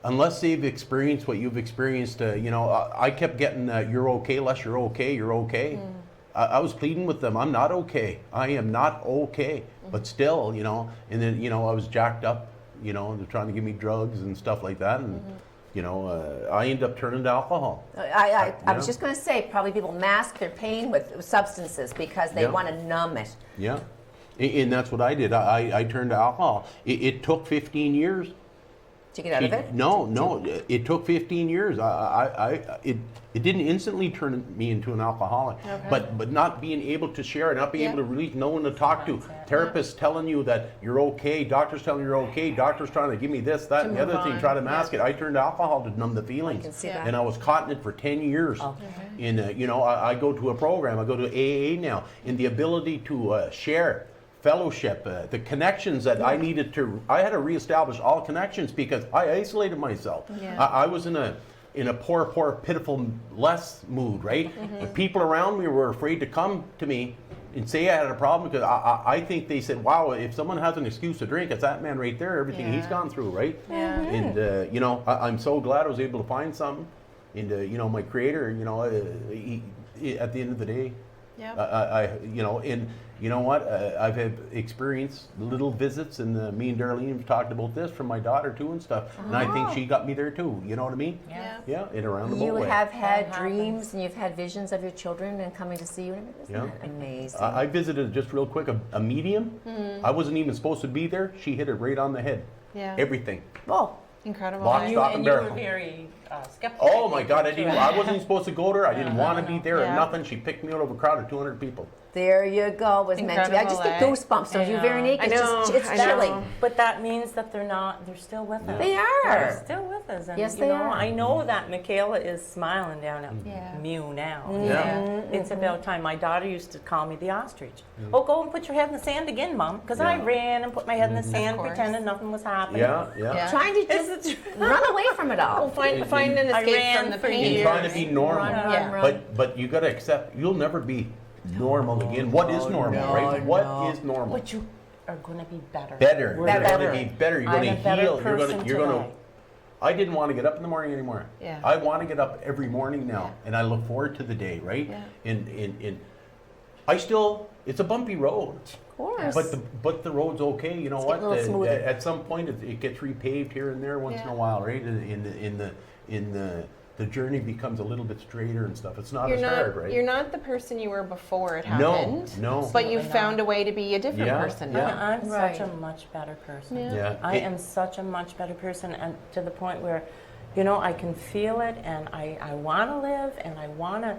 Unless they've experienced what you've experienced, you know, I kept getting, you're okay, Les, you're okay, you're okay. I was pleading with them, I'm not okay. I am not okay. But still, you know, and then, you know, I was jacked up, you know, they're trying to give me drugs and stuff like that. And, you know, I ended up turning to alcohol. I was Yeah. just going to say, probably people mask their pain with substances because they Yeah. want to numb it. Yeah. And that's what I did. I turned to alcohol. It took 15 years. To get out of it? No. It took 15 years. It didn't instantly turn me into an alcoholic, but not being able to share, not being able to release, no one to talk to. Therapists telling you that you're okay. Doctors telling you you're okay. Doctors trying to give me this, that, and the other thing, try to mask it. I turned to alcohol to numb the feelings. I can see that. And I was caught in it for 10 years. And you know, I go to a program. I go to AA now, and the ability to share. Fellowship, the connections that I needed to, I had to reestablish all connections because I isolated myself. Yeah. I was in a poor, pitiful, less mood, right? The people around me were afraid to come to me and say I had a problem because I think they said, wow, if someone has an excuse to drink, it's that man right there, everything he's Yeah. gone through, right? Yeah. And, you know, I'm so glad I was able to find something. And, you know, my creator, you know, he, at the end of the day, Yeah. I you know, and you know what? I've had experienced little visits, and me and Darlene have talked about this from my daughter too and stuff. And I think she got me there too. You know what I mean? Yeah. Yeah, in a roundabout You way. have had That dreams happens. and you've had visions of your children and coming to see you. Isn't Yeah. that amazing? I visited just real quick a medium. I wasn't even supposed to be there. She hit it right on the head. Yeah. Everything. Oh, Incredible. Lock, right? stock, and you were barrel. very skeptical. Oh my God! I wasn't even supposed to go there. I didn't want to be there or Yeah. nothing. She picked me out of a crowd of 200 people. There you go. Was meant to be. I just get Incredible, goosebumps. Don't I you, know. Veronique? I It's know, just, it's I know. chilling. But that means that they're still with us. They are. They're still with us. And, Yes, you they know, are. I know that Michaela is smiling down at Yeah. Mew now. Yeah. It's about time. My daughter used to call me the ostrich. Oh, go and put your head in the sand again, Mom. Because I Yeah. ran and put my head in the sand, course. pretending nothing was happening. Yeah, yeah. Trying to just run away from it all. Find an I escape ran from the for pain. And trying to be normal. Run, Yeah. run. But you got to accept you'll never be normal again. What is normal, no, right? no. What is normal? But you are going to be better. Better. We're You're better. going to be better. You're I'm going a to better heal. You're going person to. You're going today. to. I didn't want to get up in the morning anymore. Yeah. I want to get up every morning now, and I look forward to the day. Right. Yeah. I still. It's a bumpy road. Of course. But the road's okay. You know It's what? getting a little smoother. At some point, it gets repaved here and there once in Yeah. a while, right? In the journey becomes a little bit straighter and stuff. It's not You're as not, hard, right? you're not the person you were before it No, happened. no. But you Absolutely found a way to be a different Yeah, person yeah. now. I'm Right. such a much better person. Yeah. Yeah. I am such a much better person, and to the point where, you know, I can feel it, and I want to live, and I want to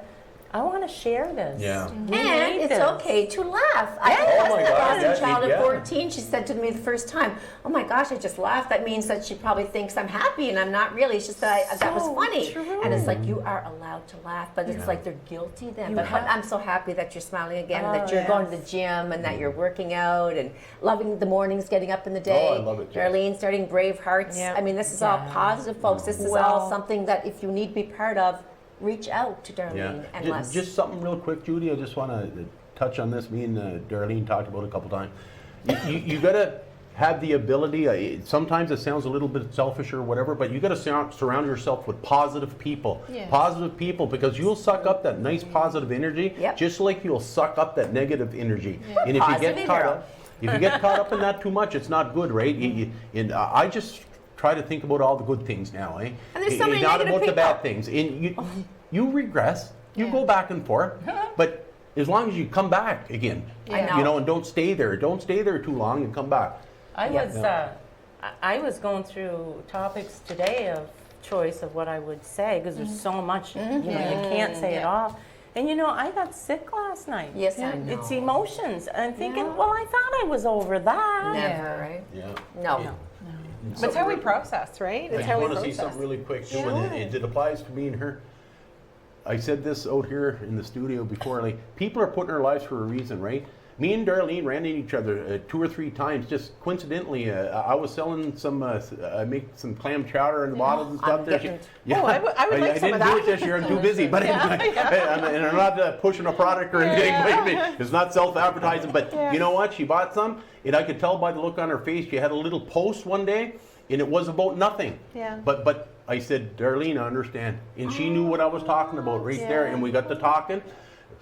share this. Yeah. We And need it's this. okay to laugh. I Yeah. had Oh my a God, cousin yeah, child at yeah. 14. She said to me the first time, "Oh my gosh, I just laughed." That means that she probably thinks I'm happy, and I'm not really. It's just that that was So funny. true. And it's like you are allowed to laugh, but it's Yeah. like they're guilty then. You But have- I'm so happy that you're smiling again, and Oh, that you're going to yes. the gym, and that you're working out, and loving the mornings, getting up in the day. Oh, I love it, Jess. Darlene starting Bravehearts. Yeah. I mean, this is all Yeah. positive, folks. This is all Well- something that if you need to be part of, reach out to Darlene Yeah. and Les. Just something real quick, Judy. I just want to touch on this. Me and Darlene talked about it a couple times. You got to have the ability. Sometimes it sounds a little bit selfish or whatever, but you got to surround yourself with positive people. Yeah. Positive people, because you'll suck up that nice positive energy, Yep. just like you'll suck up that negative energy. And if you Positive get caught girl. up, if you get caught up in that too much, it's not good, right? And I just try to think about all the good things now, eh? And there's so many not negative about the bad people. things. And you regress. You Yeah. go back and forth, but as long as you come back again, I know. you know, and don't stay there. Don't stay there too long and come back. I was going through topics today of choice of what I would say because there's so much, you know, you can't say it all. And you know, I got sick last night. Yes, I know. It's emotions. I'm thinking, well, I thought I was over that. Never, right? Yeah. No. But it's how we process, right? I It's just how we want to process. say something really quick too, Yeah. and it applies to me and her. I said this out here in the studio before. Like, people are put in our lives for a reason, right? Me and Darlene ran into each other 2 or 3 times, just coincidentally. I was selling some, I make some clam chowder in the bottles and stuff. I'm there. getting- Yeah. Oh, I would like some didn't of do that. it this year. I'm too busy. But and I'm not pushing a product or anything. It's not self-advertising. But you know what? She bought some, and I could tell by the look on her face. She had a little post one day, and it was about nothing. Yeah. But I said, Darlene, I understand. And she knew what I was talking about right there. And we got to talking.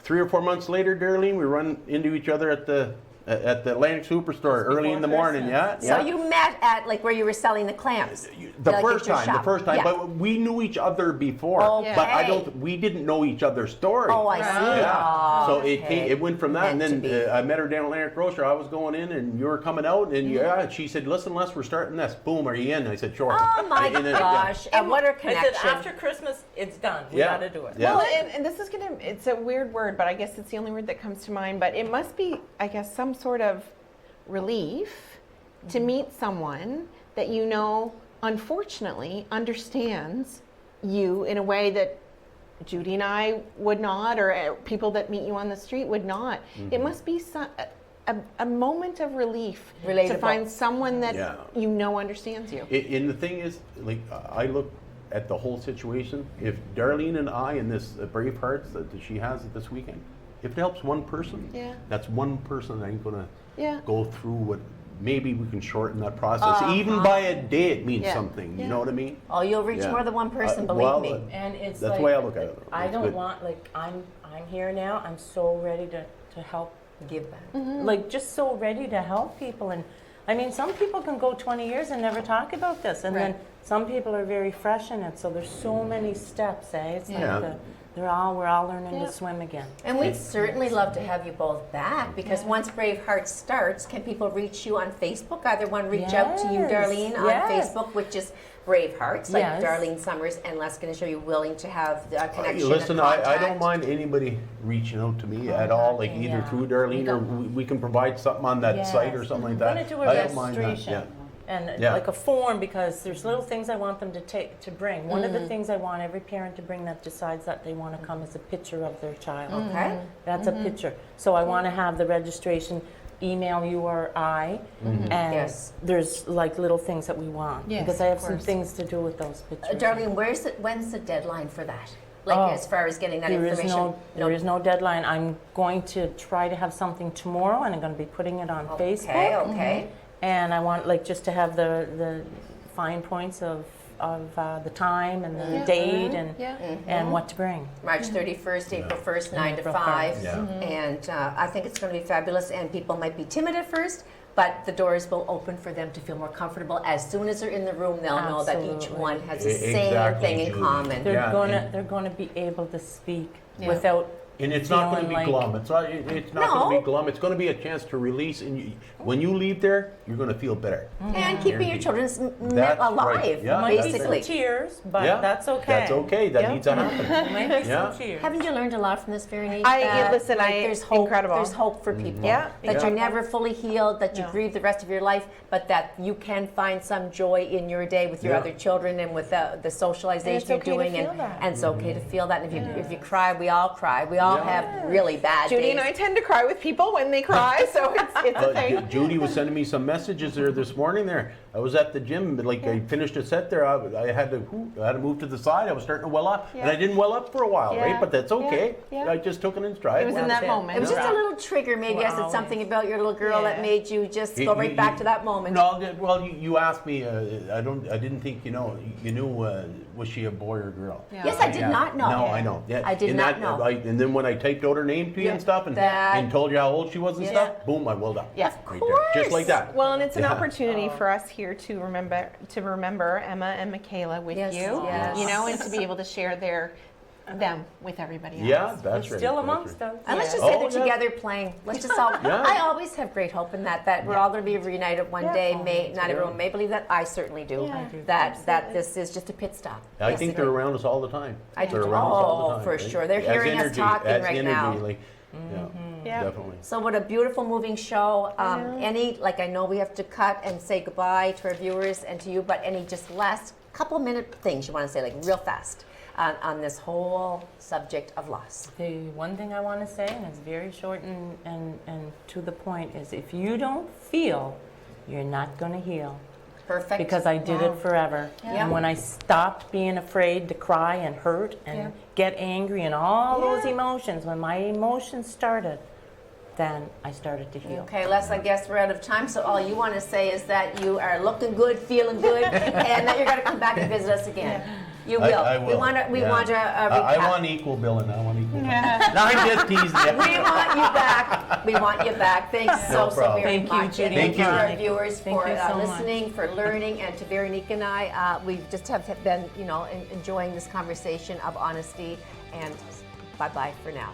3 or 4 months later, Darlene, we run into each other at the Atlantic Superstore early in the morning. Yeah. So yeah. you met at like where you were selling the clams. The Like, first at your time, shop. Yeah. but we knew each other before. Okay. But we didn't know each other's story. Oh, I see. Yeah. Oh, So it okay. it went from that, and Meant to then be. I met her down at Atlantic Grocery. I was going in, and you were coming out, and yeah, she said, "Listen, Les, we're starting this. Boom, are you in?" I said, "Sure." Oh my And then, gosh! And what a I connection! said, after Christmas, it's done. We Yeah. got to do it. Yeah. Well, and this is it's a weird word, but I guess it's the only word that comes to mind. But it must be, I guess, some sort of relief to meet someone that you know, unfortunately, understands you in a way that Judy and I would not, or people that meet you on the street would not. It must be a moment of relief to Relatable. find someone that Yeah. you know understands you. And the thing is, like, I look at the whole situation. If Darlene and I in this Bravehearts that she has this weekend, if it helps one person, Yeah. that's one person that ain't gonna Yeah. go through what. Maybe we can shorten that process. Even by a day, it means Yeah. something. You Yeah. know what I mean? Oh, you'll reach Yeah. more than one person. Believe well, me. And it's That's like, the way I look at it. I It's don't good. want, like, I'm here now. I'm so ready to help. Give back. Like, just so ready to help people. And I mean, some people can go 20 years and never talk about this. And then Right. some people are very fresh in it. So there's so many steps, eh? It's Yeah. like we're all learning to swim again. And we'd certainly love to have you both back because once Bravehearts starts, can people reach you on Facebook? Either one reach out to you, Yes, Darlene, on yes. Facebook, which is Bravehearts, like Yes. Darlene Summers and Les going to show you willing to have a connection. Listen, and I contact. don't mind anybody reaching out to me at all, like either yeah. through Darlene or we can provide something on that site or something like I'm that. gonna do a I don't mind that, registration. yeah. And Yeah. like a form, because there's little things I want them to bring. One of the things I want every parent to bring that decides that they want to come is a picture of their child. Okay. That's a picture. So I want to have the registration email you or I, and Yes. there's like little things that we want, Yes, because I have of some course. things to do with those pictures. Darlene, when's the deadline for that? Like Oh, as far as getting that There is information? there is no deadline. I'm going to try to have something tomorrow, and I'm going to be putting it on Facebook. Okay, okay. And I want like just to have the fine points of the time and the date and what to bring. March 31st, April 1st, 9 to April 5. 1st. Yeah. And I think it's going to be fabulous. And people might be timid at first, but the doors will open for them to feel more comfortable. As soon as they're in the room, they'll know that each Absolutely. one has the same Exactly, thing in Judy. common. They're Yeah, they're gonna be able to speak Yeah. without. And it's not going to be feeling glum. It's not going to No. be glum. It's going to be a chance to release. And when you leave there, you're going to feel better. And keeping your children That's alive, right. Yeah, Might be basically. some tears, but Yeah, that's okay. That's okay. That needs to happen. Might be Yeah. some tears. Haven't you learned a lot from this, Veronique? Listen, there's hope. incredible. There's hope for people. Yeah. That Yeah. you're never fully healed, that you No. grieve the rest of your life, but that you can find some joy in your day with your Yeah. other children and with the socialization you're okay to doing. feel And, that. and it's okay to feel that. And if you cry, we all cry. We all Yeah. have really bad Judy days. and I tend to cry with people when they cry, so it's a thing. Judy was sending me some messages there this morning. There, I was at the gym, but like I finished a set there. I had to move to the side. I was starting to well up, and I didn't well up for a while, Yeah. right? But that's okay. Yeah. I just took it in stride. It was in That's that it. moment. It was just Yeah. a little trigger. Maybe I said Wow. something about your little girl that Yeah. made you just You- go right you- back you- to that moment. No, well, you asked me. I didn't think you knew. Was she a boy or girl? Yeah. Yes, I did not know. No, I know. Yeah. I did and not know. And then when I typed out her name to you and stuff, and, That- and told you how old she was and Yeah. stuff, boom, I welled up. Yeah. Right there. Just like that. Well, and it's an Yeah. opportunity for us here to remember Emma and Michaela with Yes, you, yes. and to be able to share them with everybody else. Yeah, that's They're right. still that's amongst right. us. And let's just Yeah. say Oh, they're yeah. together playing. Let's just all. Yeah. I always have great hope in that we're all going to be reunited one day. Not everyone may believe that. I certainly do. Yeah. I do. That this is just a pit stop. I think they're basically. around us all the time. I do They're too. around us all the Oh, time, for right? sure. They're As hearing us energy, talking as right energy, now. like, Yeah. definitely. So what a beautiful moving show. I know we have to cut and say goodbye to our viewers and to you, but any just last couple minute things you want to say, like real fast, on this whole subject of loss. The one thing I want to say, and it's very short and to the point, is if you don't feel, you're not going to heal. Perfect. Because I did it forever. Yeah. And when I stopped being afraid to cry and hurt and get angry and all those emotions, when my emotions started, then I started to heal. Okay, Les, I guess we're out of time, so all you want to say is that you are looking good, feeling good, and that you're going to come back and visit us again. You will. I will. We want a recap. I want equal billing. I want equal billing. No, I'm just teasing you. We want you back. We want you back. Thanks so problem. very Thank you, much. Judy. And Thank to you. our viewers Thank for you so much. listening, for learning, and to Veronique and I, we just have been, enjoying this conversation of honesty. And bye-bye for now.